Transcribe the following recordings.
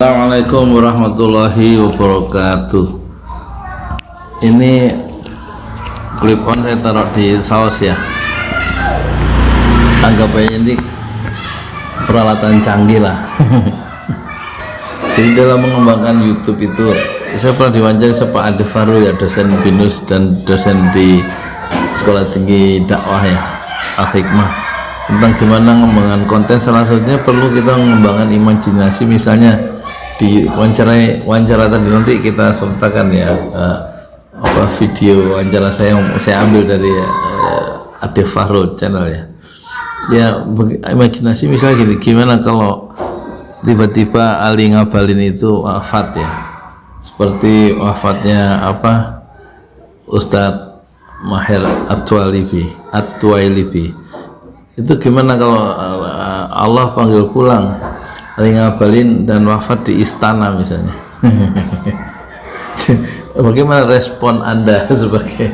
Assalamualaikum warahmatullahi wabarakatuh. Ini clip on saya taruh di saus ya. Anggap aja ini peralatan canggih lah. Jadi dalam mengembangkan YouTube itu saya pernah diwawancara Pak Ade Faru ya, dosen BINUS dan dosen di Sekolah Tinggi Dakwah ya, Al-Hikmah, tentang gimana mengembangkan konten. Salah satunya perlu kita mengembangkan imajinasi. Misalnya di wawancara tadi nanti kita sertakan ya video wawancara saya yang saya ambil dari Ade Fahrul channel ya. Ya imajinasi misalnya gini, gimana kalau tiba-tiba Ali Ngabalin itu wafat ya, seperti wafatnya Ustadz Maher At-Tuwailibi. Itu gimana kalau Allah panggil pulang Ali Ngabalin dan wafat di istana misalnya. Bagaimana respon Anda sebagai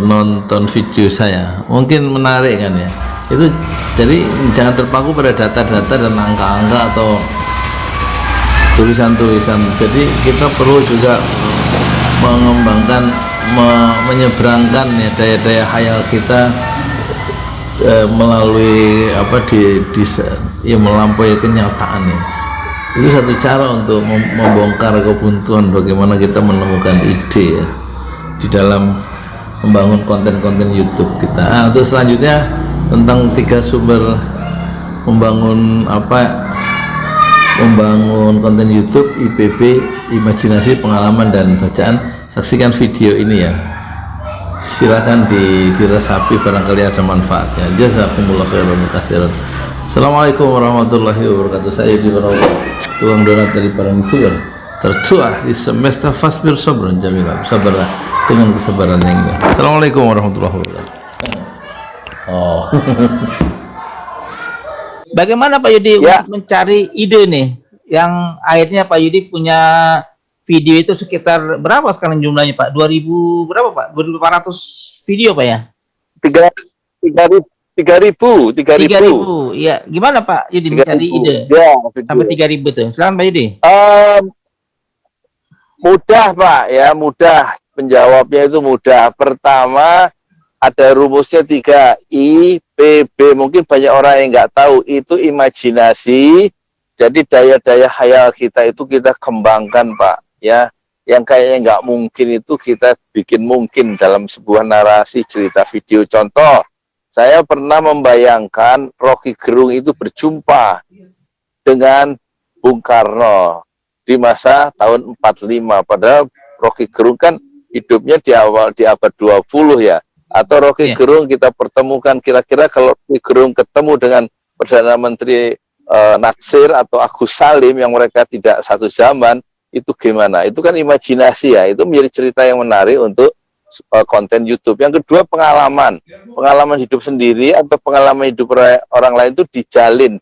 penonton video saya? Mungkin menarik kan ya. Itu jadi jangan terpaku pada data-data dan angka-angka atau tulisan-tulisan. Jadi kita perlu juga mengembangkan, menyeberangkan ya daya-daya khayal kita melalui melampaui kenyataan ya. Itu satu cara untuk membongkar kebuntuan bagaimana kita menemukan ide ya di dalam membangun konten-konten YouTube kita. Untuk selanjutnya tentang 3 sumber membangun konten YouTube: IPB, imajinasi, pengalaman, dan bacaan. Saksikan video ini ya, silakan diresapi, barangkali ada manfaatnya. Jazakumullah khairan katsiran. Assalamualaikum warahmatullahi wabarakatuh. Saya Yudi tukang donat dari Parang Tuan, tertua di semesta Fasbir Sabran Jamilah, sabarlah dengan kesabaran yang indah. Assalamualaikum warahmatullahi wabarakatuh. Bagaimana Pak Yudi untuk mencari ide nih, yang akhirnya Pak Yudi punya video itu sekitar berapa sekarang jumlahnya Pak? 2000 berapa Pak? 2400 video Pak ya? 3.000. Iya, gimana Pak Yudi mencari ide? Ya, sampai 3.000 tuh. Silakan Pak Yudi. Mudah Pak ya, mudah. Menjawabnya itu mudah. Pertama, ada rumusnya 3 IPB. Mungkin banyak orang yang nggak tahu itu imajinasi. Jadi daya-daya khayal kita itu kita kembangkan Pak ya. Yang kayaknya nggak mungkin itu kita bikin mungkin dalam sebuah narasi cerita video. Contoh, saya pernah membayangkan Rocky Gerung itu berjumpa dengan Bung Karno di masa tahun 45. Padahal Rocky Gerung kan hidupnya di abad 20 ya. Atau Rocky Gerung kita pertemukan, kira-kira kalau Rocky Gerung ketemu dengan Perdana Menteri Natsir atau Agus Salim yang mereka tidak satu zaman, itu gimana? Itu kan imajinasi ya. Itu menjadi cerita yang menarik untuk konten YouTube. Yang kedua, pengalaman hidup sendiri atau pengalaman hidup orang lain itu dijalin,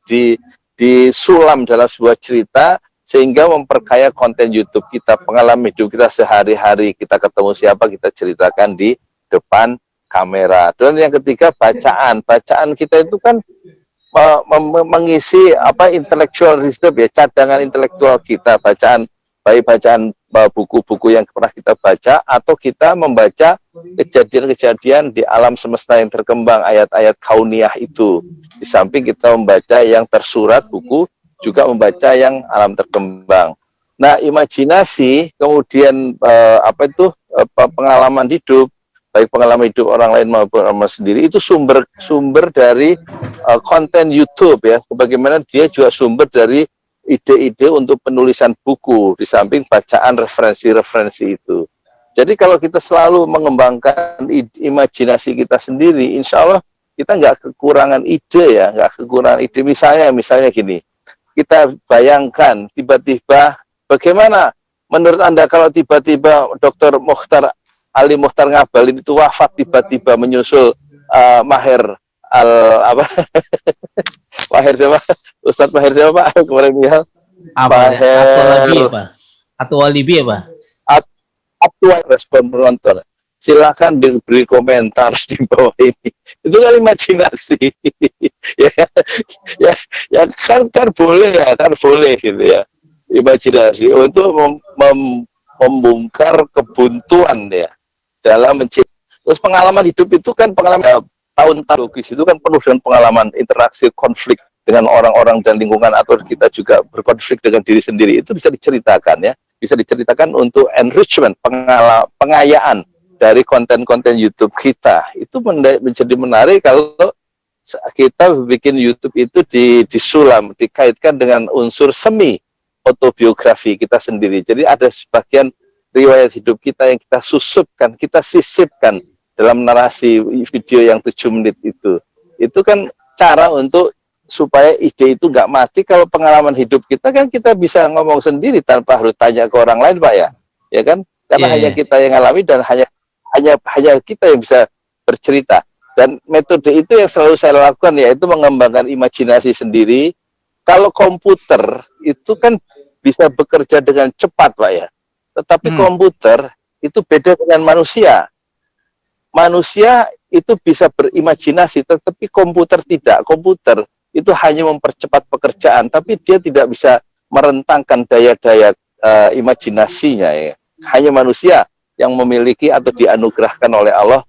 disulam dalam sebuah cerita sehingga memperkaya konten YouTube kita. Pengalaman hidup kita sehari-hari, kita ketemu siapa, kita ceritakan di depan kamera. Dan yang ketiga, bacaan kita itu kan mengisi intellectual reserve ya, cadangan intelektual kita, bacaan buku-buku yang pernah kita baca, atau kita membaca kejadian-kejadian di alam semesta yang terkembang, ayat-ayat kauniyah itu. Di samping kita membaca yang tersurat buku, juga membaca yang alam terkembang. Nah, imajinasi, kemudian pengalaman hidup, baik pengalaman hidup orang lain maupun orang sendiri, itu sumber dari konten YouTube ya. Bagaimana dia juga sumber dari ide-ide untuk penulisan buku, di samping bacaan referensi-referensi itu. Jadi kalau kita selalu mengembangkan imajinasi kita sendiri, insya Allah kita nggak kekurangan ide ya, nggak kekurangan ide. Misalnya gini, kita bayangkan tiba-tiba bagaimana menurut Anda kalau tiba-tiba Dr. Ali Mukhtar Ngabalin itu wafat tiba-tiba menyusul Maher Maher siapa? Ustadz Maher siapa Pak? Kemarin ya. Atau Walibi ya Pak? Respon penonton. silakan diberi komentar di bawah ini. Itu kan imajinasi. ya, ya, ya kan boleh ya, kan boleh gitu ya. Imajinasi untuk membongkar kebuntuan ya dalam menciptakan. Terus pengalaman hidup itu kan pengalaman tahun-tahun logis itu kan penuh dengan pengalaman interaksi konflik dengan orang-orang dan lingkungan, atau kita juga berkonflik dengan diri sendiri. Itu bisa diceritakan ya, bisa diceritakan untuk enrichment, pengayaan dari konten-konten YouTube kita. Itu menjadi menarik kalau kita bikin YouTube itu disulam, dikaitkan dengan unsur semi autobiografi kita sendiri. Jadi ada sebagian riwayat hidup kita yang kita susupkan, kita sisipkan dalam narasi video yang 7 menit itu. Itu kan cara untuk supaya ide itu nggak mati. Kalau pengalaman hidup kita kan kita bisa ngomong sendiri tanpa harus tanya ke orang lain, Pak ya. Ya kan? Karena hanya kita yang alami dan hanya kita yang bisa bercerita. Dan metode itu yang selalu saya lakukan, yaitu mengembangkan imajinasi sendiri. Kalau komputer itu kan bisa bekerja dengan cepat, Pak ya. Tetapi komputer itu beda dengan manusia. Manusia itu bisa berimajinasi, tetapi komputer tidak. Komputer itu hanya mempercepat pekerjaan, tapi dia tidak bisa merentangkan daya-daya imajinasinya. Ya. Hanya manusia yang memiliki atau dianugerahkan oleh Allah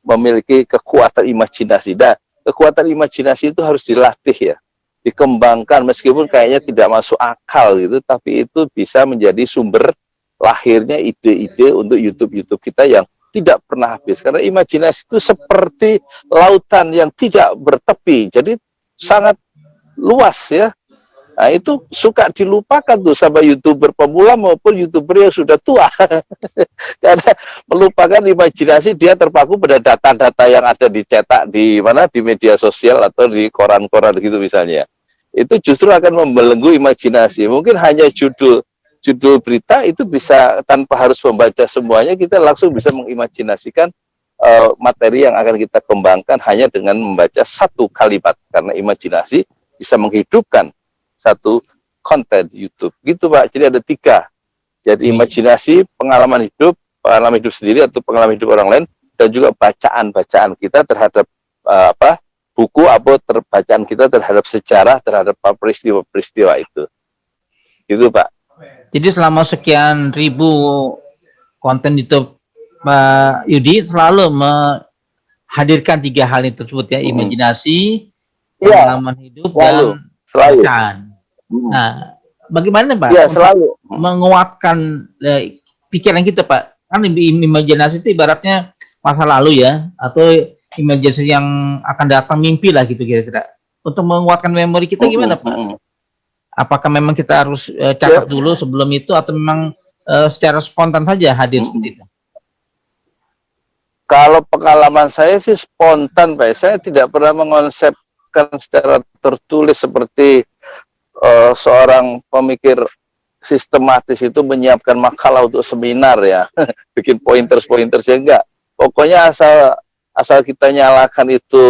memiliki kekuatan imajinasi. Dan kekuatan imajinasi itu harus dilatih ya, dikembangkan, meskipun kayaknya tidak masuk akal gitu, tapi itu bisa menjadi sumber lahirnya ide-ide untuk YouTube kita yang tidak pernah habis. Karena imajinasi itu seperti lautan yang tidak bertepi, jadi sangat luas ya. Nah itu suka dilupakan tuh sama YouTuber pemula maupun YouTuber yang sudah tua. Karena melupakan imajinasi, dia terpaku pada data-data yang ada dicetak di mana, di media sosial atau di koran-koran gitu misalnya. Itu justru akan membelenggu imajinasi. Mungkin hanya judul berita itu bisa, tanpa harus membaca semuanya, kita langsung bisa mengimajinasikan materi yang akan kita kembangkan hanya dengan membaca satu kalimat. Karena imajinasi bisa menghidupkan satu konten YouTube gitu Pak. Jadi ada 3. Jadi imajinasi, pengalaman hidup sendiri atau pengalaman hidup orang lain, dan juga bacaan kita terhadap buku atau bacaan kita terhadap sejarah, terhadap peristiwa-peristiwa itu. Gitu Pak. Jadi selama sekian ribu konten YouTube Pak Yudi selalu menghadirkan 3 hal itu tersebut ya, imajinasi, pengalaman hidup, dan selalu. bacaan. Nah, bagaimana Pak? Ya, selalu menguatkan pikiran kita Pak. Kan imajinasi itu ibaratnya masa lalu ya, atau imajinasi yang akan datang, mimpi lah gitu kira-kira. Untuk menguatkan memori kita gimana Pak? Apakah memang kita harus catat dulu sebelum itu, atau memang secara spontan saja hadir seperti itu? Kalau pengalaman saya sih spontan Pak. Saya tidak pernah mengonsepkan secara tertulis seperti seorang pemikir sistematis itu menyiapkan makalah untuk seminar ya, bikin pointers ya, enggak. Pokoknya asal kita nyalakan itu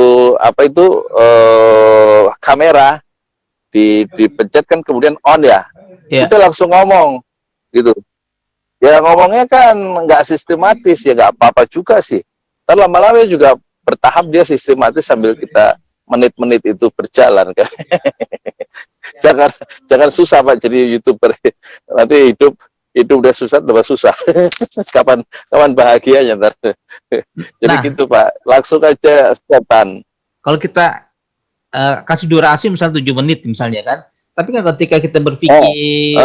kamera, dipencet kan kemudian on ya, kita langsung ngomong gitu. Ya ngomongnya kan nggak sistematis ya, nggak apa-apa juga sih. Tapi lama-lama juga bertahap dia sistematis sambil kita menit-menit itu berjalan kan. jangan susah Pak jadi YouTuber. Nanti hidup udah susah tambah susah. kapan bahagianya ntar. Jadi gitu Pak, langsung aja spontan. Kalau kita kasih durasi misalnya 7 menit misalnya kan, tapi kan ketika kita berpikir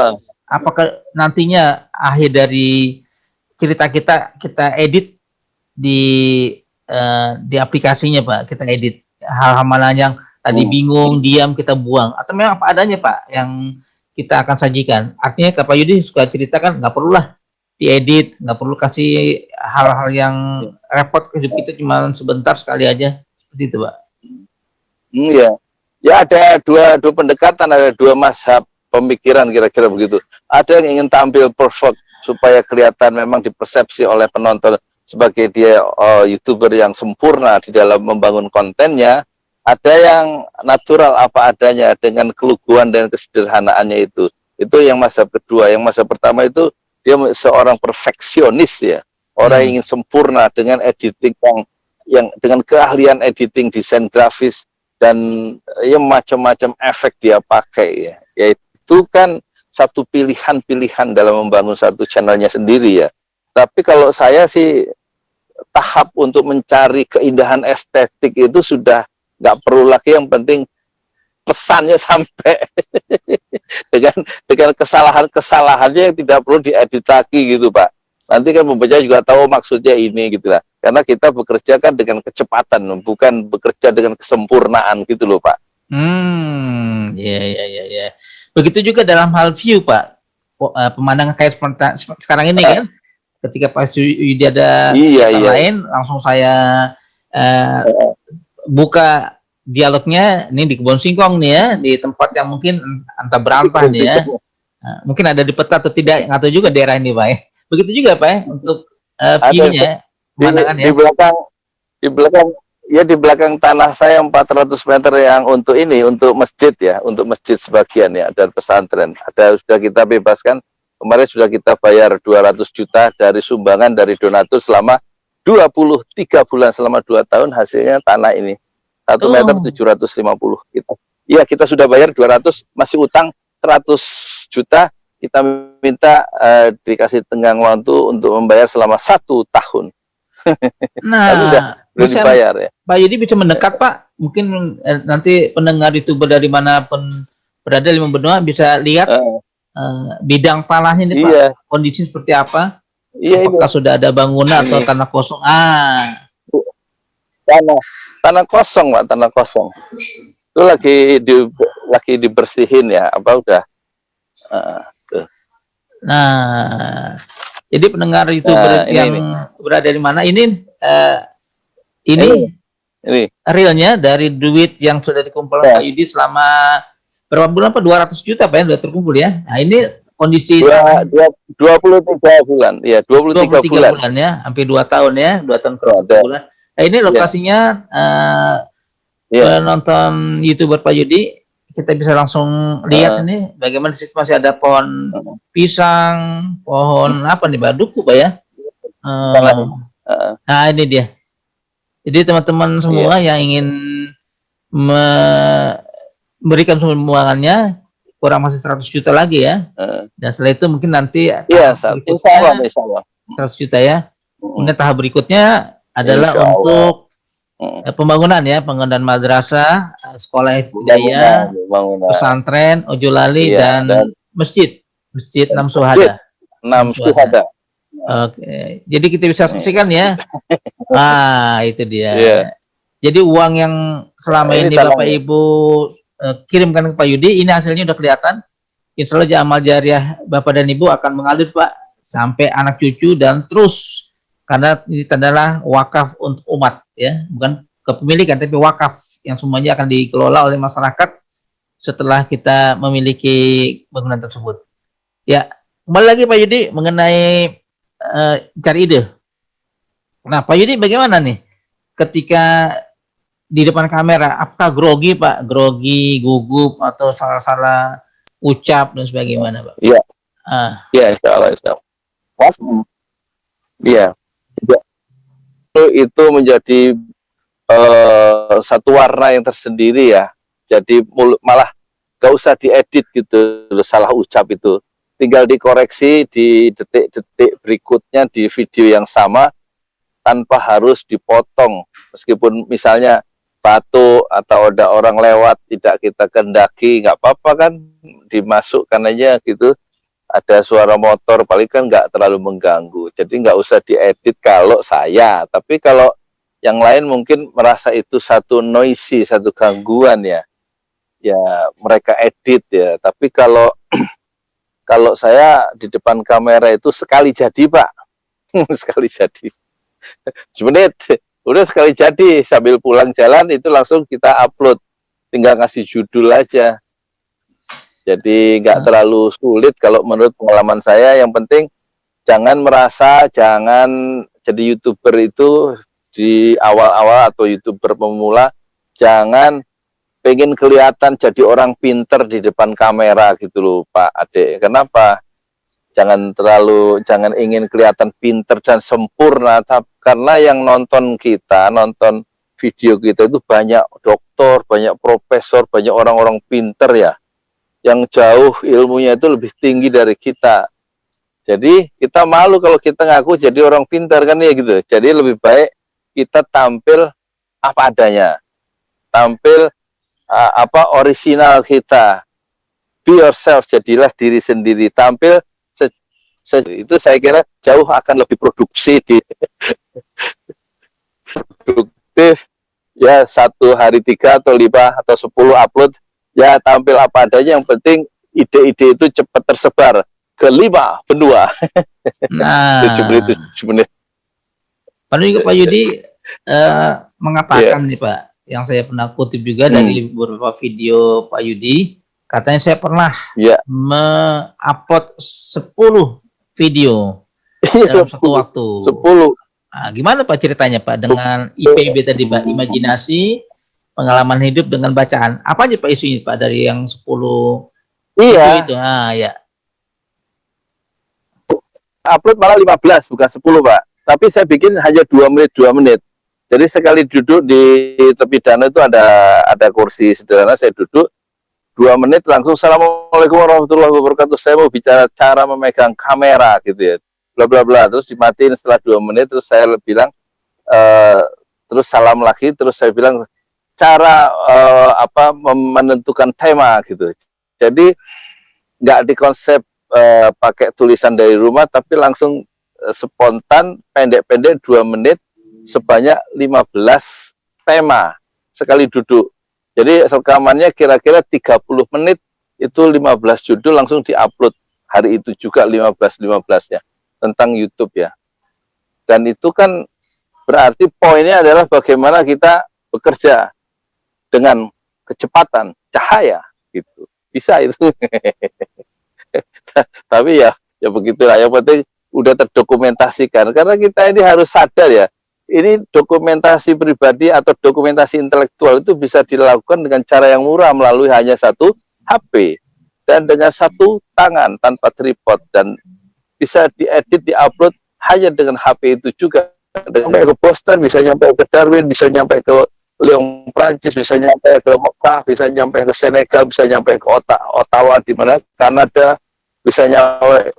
apakah nantinya akhir dari cerita kita edit di aplikasinya Pak, kita edit hal-hal mana yang tadi bingung, diam, kita buang, atau memang apa adanya Pak yang kita akan sajikan. Artinya Pak Yudi suka ceritakan, nggak perlulah diedit, nggak perlu kasih hal-hal yang repot ke hidup kita, cuma sebentar sekali aja, seperti itu Pak. Ya ada dua pendekatan, ada 2 mazhab pemikiran kira-kira begitu. Ada yang ingin tampil perfect supaya kelihatan memang dipersepsi oleh penonton sebagai dia YouTuber yang sempurna di dalam membangun kontennya. Ada yang natural apa adanya dengan keluguan dan kesederhanaannya itu. Itu yang mazhab kedua. Yang mazhab pertama itu dia seorang perfeksionis ya. orang yang ingin sempurna dengan editing yang dengan keahlian editing, desain grafis dan ya macam-macam efek dia pakai ya. Yaitu kan satu pilihan-pilihan dalam membangun satu channelnya sendiri ya. Tapi kalau saya sih tahap untuk mencari keindahan estetik itu sudah nggak perlu lagi, yang penting pesannya sampai dengan kesalahan-kesalahannya yang tidak perlu diedit lagi gitu Pak. Nanti kan pembaca juga tahu maksudnya ini gitu lah. Karena kita bekerja kan dengan kecepatan, bukan bekerja dengan kesempurnaan gitu loh Pak. Ya. Begitu juga dalam hal view Pak. Pemandangan kayak sekarang ini kan. Ketika Pak Yudi ada lain, langsung saya buka dialognya ini di Kebon Singkong nih ya, di tempat yang mungkin entah berantah nih ya. Mungkin ada di peta atau tidak, nggak tahu juga daerah ini Pak ya. Begitu juga Pak ya, untuk view-nya, pemandangan ya. Di belakang tanah saya 400 meter yang untuk masjid ya, untuk masjid sebagian ya, dan pesantren. Sudah kita bebaskan. Kemarin sudah kita bayar 200 juta dari sumbangan dari donatur selama 23 bulan, selama 2 tahun hasilnya tanah ini. 1 meter 750 kita. Iya, kita sudah bayar 200, masih utang 100 juta. Kita minta dikasih tenggang waktu untuk membayar selama 1 tahun. Nah, belum dibayar ya. Pak Yudi bisa mendekat Pak. Mungkin nanti pendengar YouTuber dari manapun berada di benua bisa lihat bidang tanahnya nih Pak, kondisi seperti apa? Apakah sudah ada bangunan atau tanah kosong? Tanah kosong Pak, tanah kosong. Itu lagi dibersihin ya, apa udah? Nah, jadi pendengar YouTuber yang berada di mana ini realnya dari duit yang sudah dikumpulkan Pak Yudi selama berapa bulan Pak? 200 juta Pak ya sudah terkumpul ya. Nah ini kondisi 23 bulan ya, 23 bulan ya, hampir 2 tahun ya, 2 tahun ke bulan. Nah ini lokasinya penonton YouTuber Pak Yudi, kita bisa langsung lihat ini bagaimana di situ masih ada pohon pisang, pohon apa nih Pak, duku Pak ya. Nah ini dia. Jadi teman-teman semua yang ingin memberikan sumbangannya kurang masih 100 juta lagi ya. Dan setelah itu mungkin nanti insya Allah 100 juta ya. Kemudian tahap berikutnya adalah untuk pembangunan ya, pengembangan madrasah, sekolah hidayah, pesantren, ojolali dan masjid 6 Syuhada. 6 Syuhada. Oke. Jadi kita bisa saksikan ya. Itu dia. Jadi uang yang selama ini Bapak Ibu kirimkan ke Pak Yudi, ini hasilnya udah kelihatan. Insya Allah amal jariah Bapak dan Ibu akan mengalir Pak sampai anak cucu dan terus, karena ini adalah wakaf untuk umat ya, bukan kepemilikan tapi wakaf yang semuanya akan dikelola oleh masyarakat setelah kita memiliki bangunan tersebut. Ya, kembali lagi Pak Yudi mengenai cari ide. Nah Pak Yudi bagaimana nih ketika di depan kamera, apakah grogi Pak, grogi, gugup atau salah-salah ucap dan sebagainya Pak? Iya. Insya Allah. Iya. Itu menjadi satu warna yang tersendiri ya. Jadi malah gak usah diedit gitu, salah ucap itu. Tinggal dikoreksi di detik-detik berikutnya di video yang sama tanpa harus dipotong. Meskipun misalnya batuk atau ada orang lewat tidak kita kendaki, nggak apa-apa kan, dimasukkan aja gitu. Ada suara motor paling kan nggak terlalu mengganggu, jadi nggak usah diedit kalau saya. Tapi kalau yang lain mungkin merasa itu satu noisy, satu gangguan ya mereka edit ya. Tapi kalau saya di depan kamera itu sekali jadi Pak. Sekali jadi 10 menit udah sekali jadi, sambil pulang jalan itu langsung kita upload, tinggal ngasih judul aja. Jadi nggak terlalu sulit kalau menurut pengalaman saya. Yang penting jangan jadi YouTuber itu di awal-awal atau YouTuber pemula, jangan pengen kelihatan jadi orang pinter di depan kamera gitu loh Pak Ade. Kenapa? jangan ingin kelihatan pinter dan sempurna, karena yang nonton video kita itu banyak doktor, banyak profesor, banyak orang-orang pinter ya, yang jauh ilmunya itu lebih tinggi dari kita. Jadi kita malu kalau kita ngaku jadi orang pintar kan ya gitu. Jadi lebih baik kita tampil apa adanya, tampil orisinal kita, be yourself, jadilah diri sendiri, tampil itu saya kira jauh akan lebih produktif ya. 1 hari 3 atau 5 atau 10 upload ya, tampil apa adanya, yang penting ide-ide itu cepat tersebar ke 5 benua. Nah, 7 menit. Pak Yudi mengatakan nih Pak, yang saya pernah kutip juga dari beberapa video Pak Yudi, katanya saya pernah me-upload 10 video dalam satu waktu. 10. Nah, gimana Pak ceritanya Pak dengan IPB tadi Pak, imajinasi, pengalaman hidup dengan bacaan. Apa aja Pak isunya Pak dari yang 10 iya itu? Ah ya. Upload malah 15 bukan 10 Pak. Tapi saya bikin hanya 2 menit. Jadi sekali duduk di tepi danau itu ada kursi sederhana, saya duduk 2 menit langsung assalamualaikum warahmatullahi wabarakatuh. Saya mau bicara cara memegang kamera gitu ya. Bla bla bla, terus dimatiin setelah 2 menit, terus saya bilang terus salam lagi, terus saya bilang cara menentukan tema gitu. Jadi nggak dikonsep pakai tulisan dari rumah, tapi langsung spontan, pendek-pendek 2 menit sebanyak 15 tema sekali duduk. Jadi rekamannya kira-kira 30 menit, itu 15 judul langsung diupload hari itu juga 15-15-nya tentang YouTube ya. Dan itu kan berarti poinnya adalah bagaimana kita bekerja dengan kecepatan cahaya gitu. Bisa itu. Tapi ya begitulah, yang penting udah terdokumentasikan, karena kita ini harus sadar ya, ini dokumentasi pribadi atau dokumentasi intelektual itu bisa dilakukan dengan cara yang murah melalui hanya 1 HP dan dengan 1 tangan tanpa tripod, dan bisa diedit, diupload hanya dengan HP itu juga. Sampai ke Boston, bisa nyampe ke Darwin, bisa nyampe ke Lyon, Prancis, bisa nyampe ke Mekah, bisa nyampe ke Senegal, bisa nyampe ke Ottawa di mana Kanada, bisa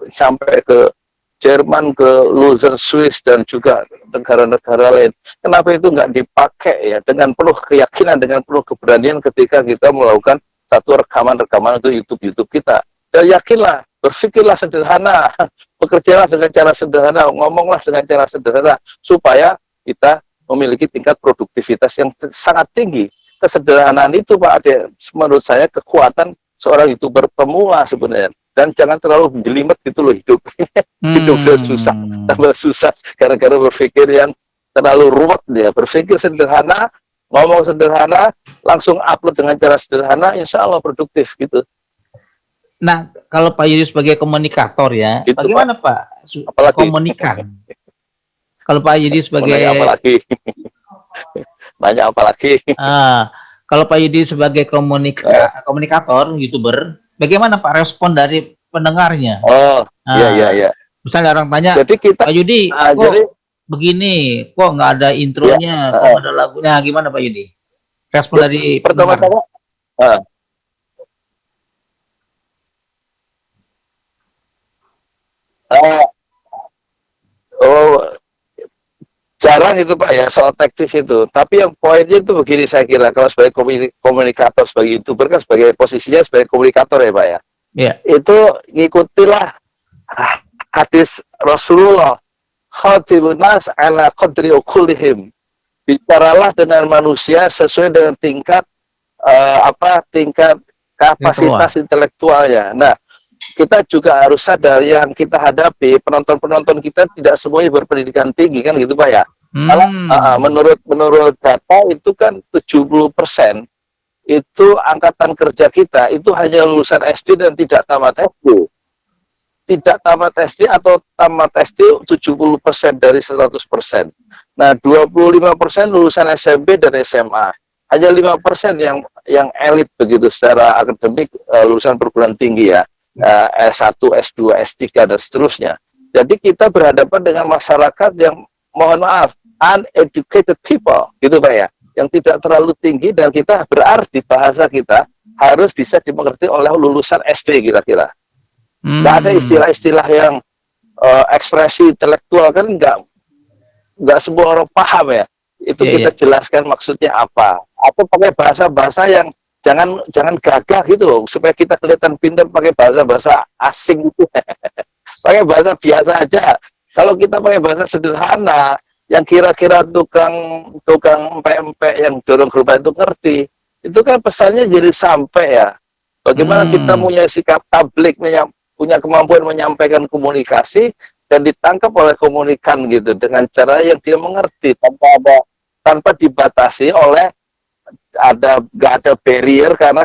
sampai ke Jerman, ke Luzern, Swiss, dan juga negara-negara lain. Kenapa itu nggak dipakai ya dengan penuh keyakinan, dengan penuh keberanian ketika kita melakukan satu rekaman-rekaman untuk YouTube kita. Dan yakinlah, berpikirlah sederhana, bekerjalah dengan cara sederhana, ngomonglah dengan cara sederhana, supaya kita memiliki tingkat produktivitas yang sangat tinggi. Kesederhanaan itu Pak Ade, menurut saya kekuatan seorang YouTuber pemula sebenarnya. Dan jangan terlalu jelimet gitu loh hidup. Hidup udah susah, tambah susah gara-gara berpikir yang terlalu ruwet ya. Berpikir sederhana, ngomong sederhana, langsung upload dengan cara sederhana, insya Allah produktif gitu. Nah, kalau Pak Yudi sebagai komunikator ya, gitu, bagaimana Pak komunikan? Kalau Pak Yudi sebagai banyak apa lagi? Kalau Pak Yudi sebagai komunikator, YouTuber, bagaimana Pak respon dari pendengarnya? Iya. Misalnya orang tanya, jadi kita, Pak Yudi, kok begini, kok nggak ada intronya, kok nggak ada lagunya, gimana Pak Yudi? Respon dari pertama-tama, jarang itu Pak ya soal teknis itu. Tapi yang poinnya itu begini, saya kira kalau sebagai komunikator, sebagai YouTuber kan sebagai posisinya sebagai komunikator ya Pak ya. Itu ngikutilah hadis Rasulullah, khatibun nas ala qadri uqulihim. Bicaralah dengan manusia sesuai dengan tingkat tingkat kapasitas intelektualnya. Nah, kita juga harus sadar yang kita hadapi, penonton-penonton kita tidak semuanya berpendidikan tinggi kan gitu Pak ya. Kalau menurut data itu kan 70% itu angkatan kerja kita itu hanya lulusan SD dan tidak tamat SD. Tidak tamat SD atau tamat SD 70% dari 100%. Nah, 25% lulusan SMP dan SMA. Hanya 5% yang elit begitu secara akademik, lulusan perguruan tinggi ya. S1, S2, S3 dan seterusnya. Jadi kita berhadapan dengan masyarakat yang mohon maaf uneducated people, gitu Pak ya, yang tidak terlalu tinggi, dan kita berarti bahasa kita harus bisa dimengerti oleh lulusan SD kira-kira. Nggak ada istilah-istilah yang ekspresi intelektual, kan nggak semua orang paham ya. Itu kita jelaskan maksudnya apa. Atau pakai bahasa-bahasa yang jangan gagah gitu loh, supaya kita kelihatan pintar pakai bahasa-bahasa asing gitu. Pakai bahasa biasa aja. Kalau kita pakai bahasa sederhana, yang kira-kira tukang empek-empek yang dorong gerobak itu ngerti, itu kan pesannya jadi sampai ya. Bagaimana kita punya sikap tablik, punya kemampuan menyampaikan komunikasi dan ditangkap oleh komunikan gitu dengan cara yang dia mengerti tanpa dibatasi oleh nggak ada barrier karena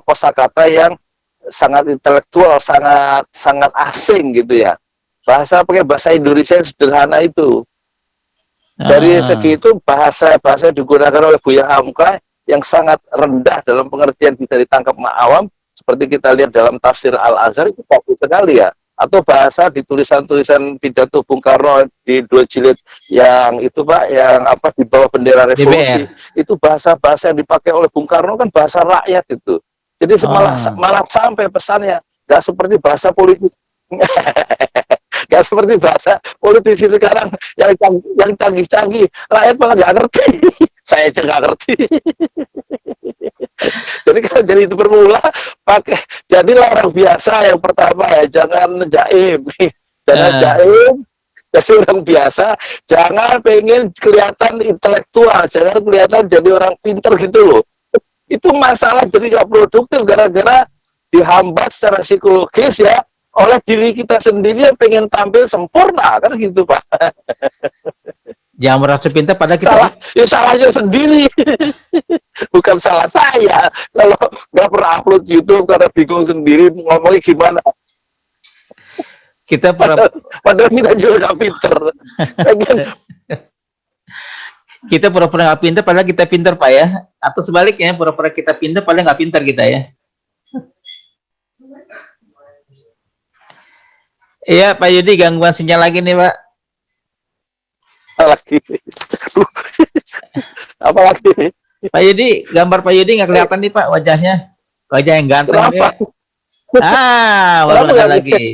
kosakata yang sangat intelektual, sangat asing gitu ya. Pakai bahasa Indonesia yang sederhana itu. Dari segi itu bahasa yang digunakan oleh Buya Hamka yang sangat rendah dalam pengertian bisa ditangkap awam, seperti kita lihat dalam tafsir Al-Azhar itu bagus sekali ya. Atau bahasa di tulisan-tulisan pidato Bung Karno di 2 jilid yang itu Pak, yang apa di bawah bendera revolusi, itu bahasa-bahasa yang dipakai oleh Bung Karno kan bahasa rakyat itu. Jadi malah sampai pesannya nggak seperti bahasa politis, nggak seperti bahasa politisi sekarang yang canggih-canggih, rakyat malah nggak ngerti. Saya aja nggak ngerti. Jadi kalau jadi itu bermula jadilah orang biasa yang pertama ya, jangan jaim, jadi orang biasa, jangan pengen kelihatan intelektual, jangan kelihatan jadi orang pinter gitu loh. Itu masalah jadi nggak produktif gara-gara dihambat secara psikologis ya oleh diri kita sendiri yang pengen tampil sempurna kan gitu Pak. Jangan merasa pintar pada kita salahnya sendiri. Bukan salah saya kalau nggak pernah upload YouTube karena bingung sendiri ngomongnya gimana. Padahal kita juga nggak pinter. Kita pura-pura nggak pintar padahal kita pintar Pak ya, atau sebaliknya pura-pura kita pintar padahal nggak pintar kita ya. Iya Pak Yudi, gangguan sinyal lagi nih Pak. Apa lagi? Pak Yudi, gambar Pak Yudi nggak kelihatan nih Pak wajahnya, wajah yang ganteng deh.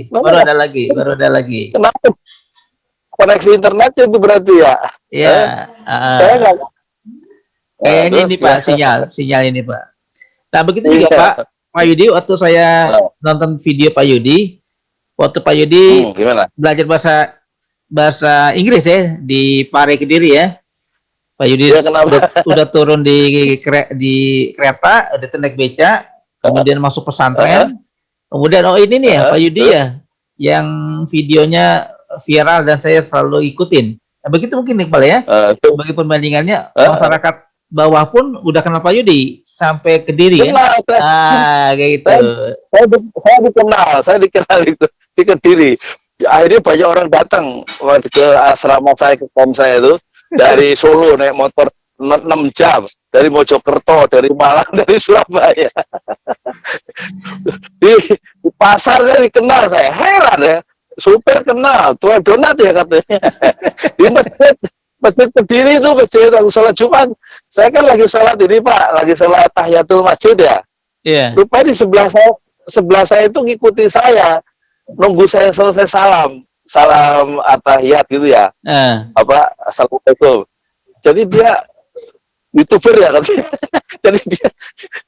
Baru ada lagi. Kenapa? Koneksi internetnya itu berarti ya? Iya. Saya nggak. Kayaknya ini Pak sinyal ini Pak. Nah begitu juga Pak Yudi, waktu saya nonton video Pak Yudi, waktu Pak Yudi belajar bahasa Inggris ya di Pare Kediri ya. Pak Yudi udah turun di kereta, udah naik beca, kemudian masuk pesantren. Kemudian ini nih ya Pak Yudi ya, yang videonya viral dan saya selalu ikutin. Nah, begitu mungkin nih Pak ya. Sebagai perbandingannya masyarakat bawah pun udah kenal Pak Yudi sampai Kediri ya. Kayak gitu. Saya dikenal itu di Kediri. Akhirnya banyak orang datang ke asrama saya, ke kom saya itu dari Solo naik motor 6 jam, dari Mojokerto, dari Malang, dari Surabaya. di pasar saya dikenal, saya heran ya. Supir kenal, Tuan Donat ya katanya. Di masjid Kediri itu masjid sholat Jumat. Saya kan lagi sholat ini Pak, lagi sholat tahiyatul masjid ya. Iya. Rupanya di sebelah saya itu ngikuti saya, nunggu saya selesai salam atahiyat gitu ya. Assalamualaikum. Jadi dia YouTuber ya katanya. Jadi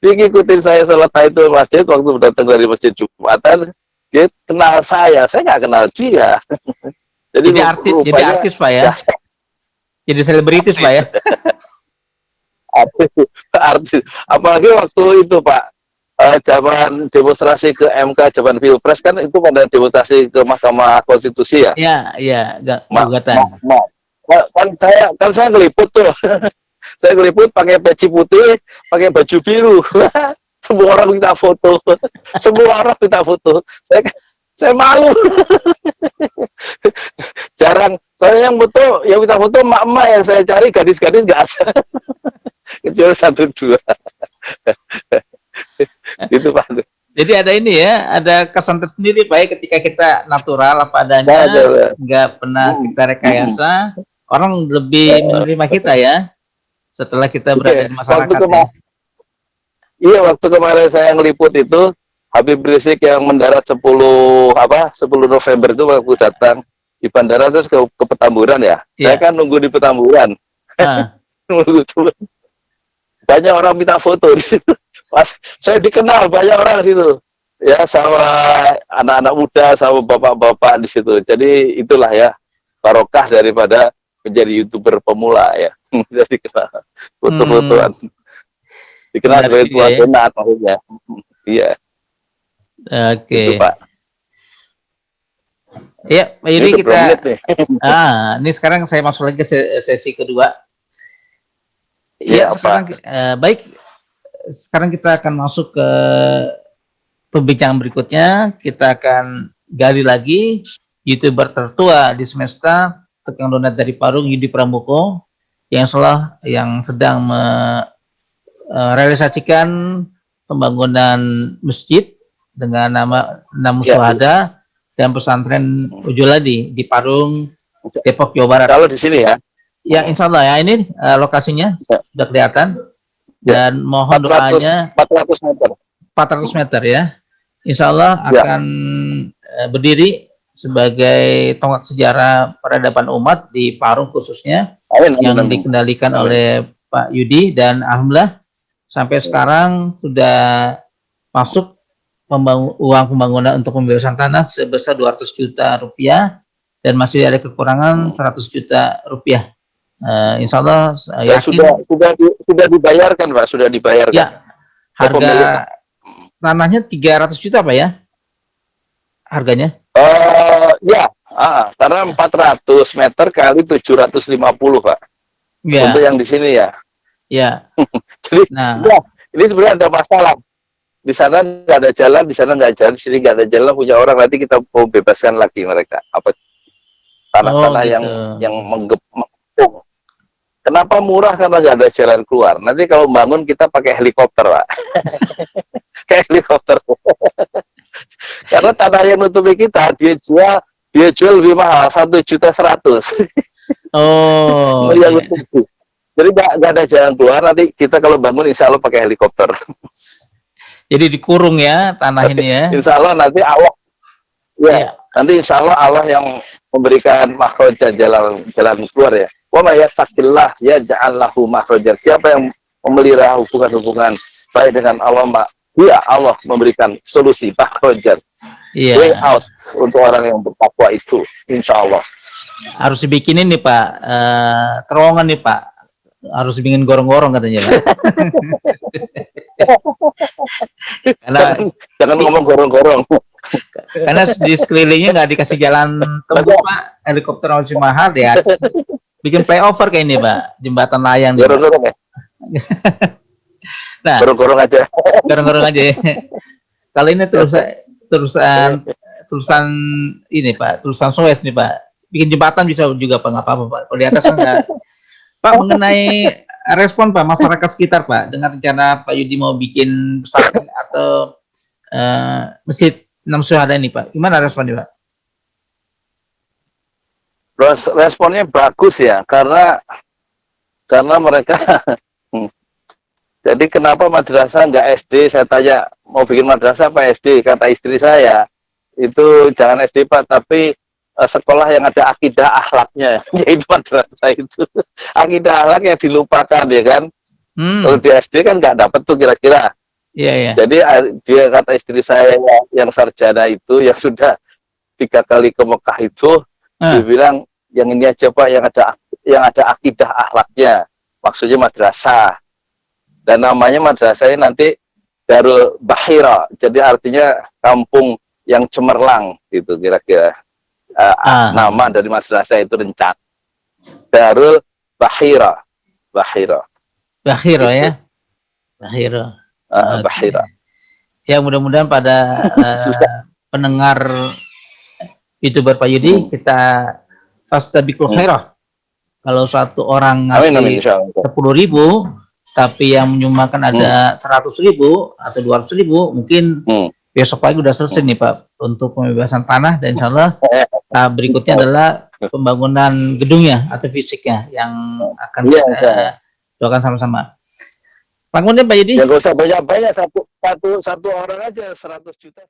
dia ngikutin saya sholat tahiyatul masjid waktu datang dari masjid Jumatan. Dia kenal saya nggak kenal dia. Jadi artis Pak ya. Jadi selebritis Pak ya. Artis. Apalagi waktu itu Pak, zaman demonstrasi ke MK, zaman Pilpres kan itu pada demonstrasi ke Mahkamah Konstitusi ya. Iya, gugatan. Kan saya ngeliput tuh. Saya ngeliput pakai peci putih, pakai baju biru. Semua orang minta foto. Saya malu. Jarang. Saya yang minta foto emak-emak yang saya cari, gadis-gadis nggak ada. Kecuali 1-2. Gitu Pak. Jadi ada ini ya, ada kesan tersendiri Pak ya, ketika kita natural apa adanya, nggak pernah kita rekayasa, orang lebih menerima kita ya, setelah kita berada di masyarakat ya. Iya, waktu kemarin saya ngeliput itu, Habib Rizik yang mendarat 10 November itu waktu datang di bandara terus ke Petamburan ya. Saya kan nunggu di Petamburan. Banyak orang minta foto di situ. Pas saya dikenal banyak orang di situ. Ya, sama anak-anak muda, sama bapak-bapak di situ. Jadi itulah ya barokah daripada menjadi YouTuber pemula ya. Jadi kenal foto-fotoan. Dikenal sebagai tuan donat maksudnya. Iya. Oke. Itu, Pak. Ya, Pak Yudi, kita ini sekarang saya masuk lagi ke sesi kedua. Ya, sekarang baik. Sekarang kita akan masuk ke pembicaraan berikutnya. Kita akan gali lagi YouTuber tertua di semesta, tukang donat dari Parung, Yudi Pramoko, yang sedang realisasikan pembangunan masjid dengan nama Syuhada dan pesantren Ujuladi di Parung, Depok, Jawa Barat. Kalau di sini ya? Ya, insya Allah ya, ini lokasinya sudah kelihatan. Dan mohon 400, doanya 400 meter. 400 meter ya. Insya Allah akan berdiri sebagai tonggak sejarah peradaban umat di Parung khususnya, yang dikendalikan oleh Pak Yudi, dan alhamdulillah sampai sekarang sudah masuk uang pembangunan untuk pembebasan tanah sebesar 200 juta rupiah dan masih ada kekurangan 100 juta rupiah. Insya Allah yakin sudah dibayarkan Pak, sudah dibayarkan. Ya, harga tanahnya 300 juta Pak ya? Harganya? Karena 400 meter kali 750 Pak. Ya. Untuk yang di sini ya. Ya. Jadi, ini sebenarnya ada masalah. Di sana nggak ada jalan, di sana nggak ada jalan, di sini nggak ada jalan, punya orang, nanti kita mau bebaskan lagi mereka. Apa tanah-tanah yang menggepung. Kenapa murah? Karena nggak ada jalan keluar. Nanti kalau bangun kita pakai helikopter, Pak. Kayak helikopter. Karena tanah yang nutupi kita dia jual lebih mahal, 1.100.000. Oh. Jadi nggak ada jalan keluar, nanti kita kalau bangun insya Allah pakai helikopter. Jadi dikurung ya tanah ini ya. Insya Allah nanti Allah, nanti insya Allah Allah yang memberikan makhrajan jalan keluar ya. Wa may yattaqillah yaj'al lahu makhrajan. Siapa yang memelihara hubungan baik dengan Allah, Allah memberikan solusi makhrajan, way out untuk orang yang bertakwa itu, insya Allah. Harus dibikinin nih Pak, terowongan nih Pak. Harus bikin gorong-gorong katanya Pak. Jangan ngomong gorong-gorong. Karena di sekelilingnya nggak dikasih jalan tembus Pak, helikopter masih mahal ya. Bikin flyover kayak ini Pak, jembatan layang. Gorong-gorong ya. Nah, gorong-gorong aja. Gorong-gorong aja. Kalau ini tulisan ini Pak, tulisan Suez nih Pak. Bikin jembatan bisa juga Pak, nggak apa-apa Pak. Kalau di atas enggak. Pak, mengenai respon Pak masyarakat sekitar Pak dengan rencana Pak Yudi mau bikin pesantren atau masjid Nam Syuhada ini Pak, gimana responnya Pak? Responnya bagus ya, karena mereka jadi kenapa madrasah nggak SD? Saya tanya mau bikin madrasah apa SD, kata istri saya itu jangan SD Pak, tapi sekolah yang ada akidah akhlaknya, yaitu madrasah itu. Akidah akhlak yang dilupakan ya kan. Kalau di SD kan nggak dapat tuh kira-kira. Jadi dia kata istri saya yang sarjana itu, yang sudah 3 kali ke Mekah itu, dia bilang yang ini aja Pak, yang ada akidah akhlaknya, maksudnya madrasah. Dan namanya madrasah ini nanti Darul Bahira, jadi artinya kampung yang cemerlang gitu kira-kira. Nama dari madrasah itu Rencan, Darul Bahira ya, Bahira. Bahira. Ya mudah-mudahan pada pendengar YouTuber Pak Yudi, kita fastabiqul khairah. Kalau satu orang ngasih 10.000, tapi yang menyumbangkan ada 100.000 atau 200.000, mungkin besok pagi udah selesai nih Pak untuk pembebasan tanah, dan insya Allah tahap berikutnya adalah pembangunan gedungnya atau fisiknya yang akan Iya, kita doakan sama-sama. Pak, kemudian Pak Yudi. Ya nggak usah banyak-banyak, satu orang aja 100 juta.